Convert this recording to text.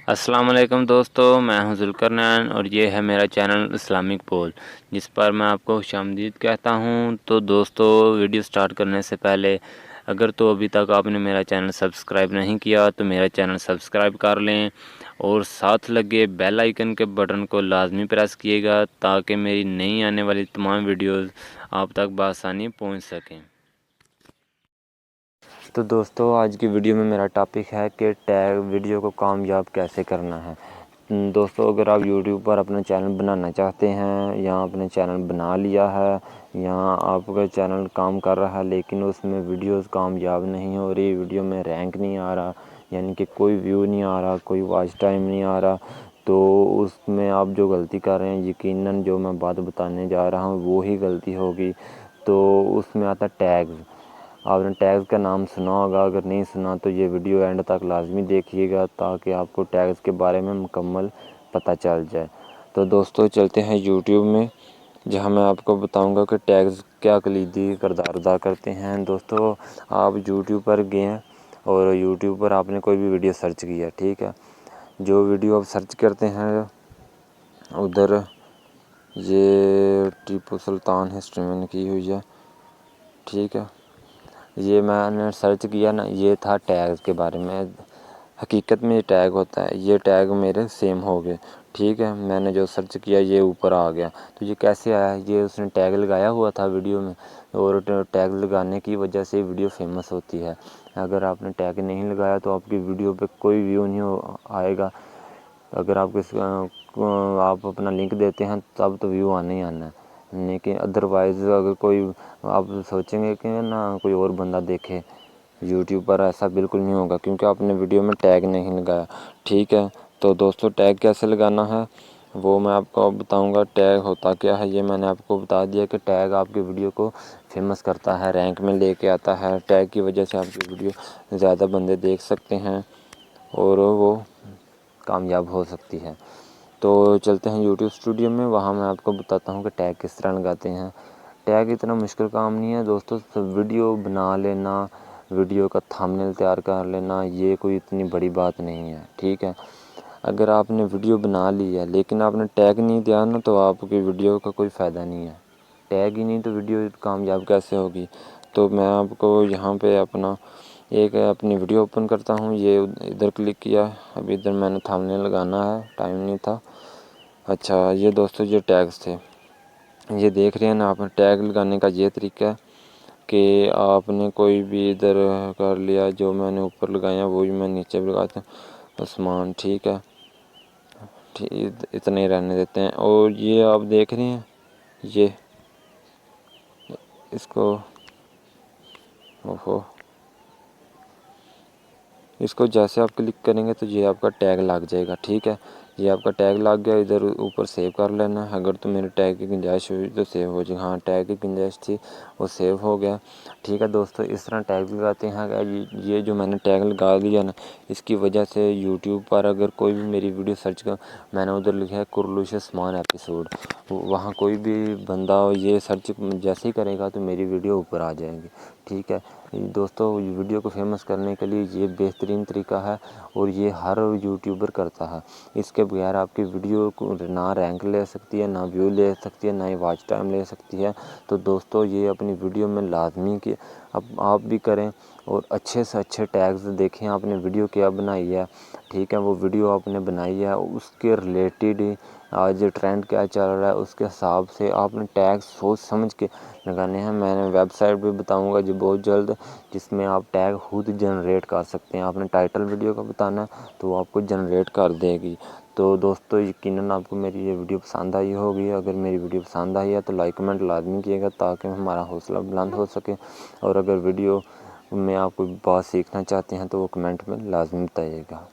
السلام علیکم دوستو، میں ہوں ذوالقرنین اور یہ ہے میرا چینل اسلامک پول، جس پر میں آپ کو خوش آمدید کہتا ہوں۔ تو دوستو، ویڈیو سٹارٹ کرنے سے پہلے اگر تو ابھی تک آپ نے میرا چینل سبسکرائب نہیں کیا تو میرا چینل سبسکرائب کر لیں اور ساتھ لگے بیل آئیکن کے بٹن کو لازمی پریس کیے گا تاکہ میری نئی آنے والی تمام ویڈیوز آپ تک بآسانی پہنچ سکیں۔ تو دوستو، آج کی ویڈیو میں میرا ٹاپک ہے کہ ٹیگ ویڈیو کو کامیاب کیسے کرنا ہے۔ دوستو، اگر آپ یوٹیوب پر اپنا چینل بنانا چاہتے ہیں یا اپنے چینل بنا لیا ہے یا آپ کا چینل کام کر رہا ہے لیکن اس میں ویڈیوز کامیاب نہیں ہو رہی، ویڈیو میں رینک نہیں آ رہا، یعنی کہ کوئی ویو نہیں آ رہا، کوئی واچ ٹائم نہیں آ رہا، تو اس میں آپ جو غلطی کر رہے ہیں، یقیناً جو میں بات بتانے جا رہا ہوں وہی غلطی ہوگی۔ تو اس میں آتا ٹیگز۔ آپ نے ٹیگز کا نام سنا ہوگا، اگر نہیں سنا تو یہ ویڈیو اینڈ تک لازمی دیکھیے گا تاکہ آپ کو ٹیگز کے بارے میں مکمل پتہ چل جائے۔ تو دوستو، چلتے ہیں یوٹیوب میں، جہاں میں آپ کو بتاؤں گا کہ ٹیگز کیا کلیدی کردار ادا کرتے ہیں۔ دوستو، آپ یوٹیوب پر گئے اور یوٹیوب پر آپ نے کوئی بھی ویڈیو سرچ کیا، ٹھیک ہے، جو ویڈیو آپ سرچ کرتے ہیں ادھر یہ ٹیپو سلطان ہسٹری میں نے کی ہوئی ہے، ٹھیک ہے، یہ میں نے سرچ کیا نا، یہ تھا ٹیگز کے بارے میں۔ حقیقت میں یہ ٹیگ ہوتا ہے، یہ ٹیگ میرے سیم ہو گئے، ٹھیک ہے، میں نے جو سرچ کیا یہ اوپر آ گیا۔ تو یہ کیسے آیا؟ یہ اس نے ٹیگ لگایا ہوا تھا ویڈیو میں، اور ٹیگ لگانے کی وجہ سے ویڈیو فیمس ہوتی ہے۔ اگر آپ نے ٹیگ نہیں لگایا تو آپ کی ویڈیو پہ کوئی ویو نہیں آئے گا۔ اگر آپ اپنا لنک دیتے ہیں تب تو ویو آنا ہی آنا ہے، لیکن ادروائز اگر کوئی آپ سوچیں گے کہ نا کوئی اور بندہ دیکھے یوٹیوب پر، ایسا بالکل نہیں ہوگا کیونکہ آپ نے ویڈیو میں ٹیگ نہیں لگایا، ٹھیک ہے۔ تو دوستو، ٹیگ کیسے لگانا ہے وہ میں آپ کو بتاؤں گا۔ ٹیگ ہوتا کیا ہے یہ میں نے آپ کو بتا دیا کہ ٹیگ آپ کی ویڈیو کو فیمس کرتا ہے، رینک میں لے کے آتا ہے۔ ٹیگ کی وجہ سے آپ کی ویڈیو زیادہ بندے دیکھ سکتے ہیں اور وہ کامیاب ہو سکتی ہے۔ تو چلتے ہیں یوٹیوب اسٹوڈیو میں، وہاں میں آپ کو بتاتا ہوں کہ ٹیگ کس طرح لگاتے ہیں۔ ٹیگ اتنا مشکل کام نہیں ہے دوستو، ویڈیو بنا لینا، ویڈیو کا تھمبنیل تیار کر لینا، یہ کوئی اتنی بڑی بات نہیں ہے، ٹھیک ہے۔ اگر آپ نے ویڈیو بنا لی ہے لیکن آپ نے ٹیگ نہیں دیا نا تو آپ کی ویڈیو کا کوئی فائدہ نہیں ہے۔ ٹیگ ہی نہیں تو ویڈیو کامیاب کیسے ہوگی؟ تو میں آپ کو یہاں پہ اپنی ویڈیو اوپن کرتا ہوں، یہ ادھر کلک کیا، ابھی ادھر میں نے تھمبنیل لگانا ہے، ٹائم نہیں تھا۔ اچھا، یہ دوستو یہ ٹیگز تھے، یہ دیکھ رہے ہیں نا آپ، ٹیگ لگانے کا یہ طریقہ ہے کہ آپ نے کوئی بھی ادھر کر لیا، جو میں نے اوپر لگایا وہی میں نیچے بھی لگاتا ہوں، عثمان، ٹھیک ہے، اتنے رہنے دیتے ہیں۔ اور یہ آپ دیکھ رہے ہیں، یہ اس کو جیسے آپ کلک کریں گے تو یہ آپ کا ٹیگ لگ جائے گا، ٹھیک ہے، یہ آپ کا ٹیگ لگ گیا، ادھر اوپر سیو کر لینا ہے۔ اگر تو میرے ٹیگ کی گنجائش ہوئی تو سیو ہو جائے گا، ہاں ٹیگ کی گنجائش تھی وہ سیو ہو گیا، ٹھیک ہے دوستو۔ اس طرح ٹیگ لگاتے ہیں، یہ جو میں نے ٹیگ لگا دیا نا، اس کی وجہ سے یوٹیوب پر اگر کوئی بھی میری ویڈیو سرچ کر، میں نے ادھر لکھا ہے کرلوش عثمان ایپیسوڈ، وہاں کوئی بھی بندہ یہ سرچ جیسے ہی کرے گا تو میری ویڈیو اوپر آ جائے گی، ٹھیک ہے دوستو۔ ویڈیو کو فیمس کرنے کے لیے یہ بہترین طریقہ ہے اور یہ ہر یوٹیوبر کرتا ہے۔ اس کے بغیر آپ کی ویڈیو کو نہ رینک لے سکتی ہے، نہ ویو لے سکتی ہے، نہ ہی واچ ٹائم لے سکتی ہے۔ تو دوستو، یہ اپنی ویڈیو میں لازمی کہ آپ بھی کریں اور اچھے سے اچھے ٹیگز دیکھیں آپ نے ویڈیو کیا بنائی ہے، ٹھیک ہے، وہ ویڈیو آپ نے بنائی ہے اس کے ریلیٹڈ آج ٹرینڈ کیا چل رہا ہے اس کے حساب سے آپ نے ٹیگ سوچ سمجھ کے لگانے ہیں۔ میں نے ویب سائٹ بھی بتاؤں گا جو بہت جلد، جس میں آپ ٹیگ خود جنریٹ کر سکتے ہیں۔ آپ نے ٹائٹل ویڈیو کا بتانا ہے تو وہ آپ کو جنریٹ کر دے گی۔ تو دوستو، یقیناً آپ کو میری یہ ویڈیو پسند آئی ہوگی، اگر میری ویڈیو پسند آئی ہے تو لائک کمنٹ لازمی کیے گا تاکہ ہمارا حوصلہ بلند ہو سکے، اور اگر ویڈیو میں آپ کوئی بات سیکھنا چاہتے ہیں تو وہ کمنٹ میں لازمی بتائیے گا۔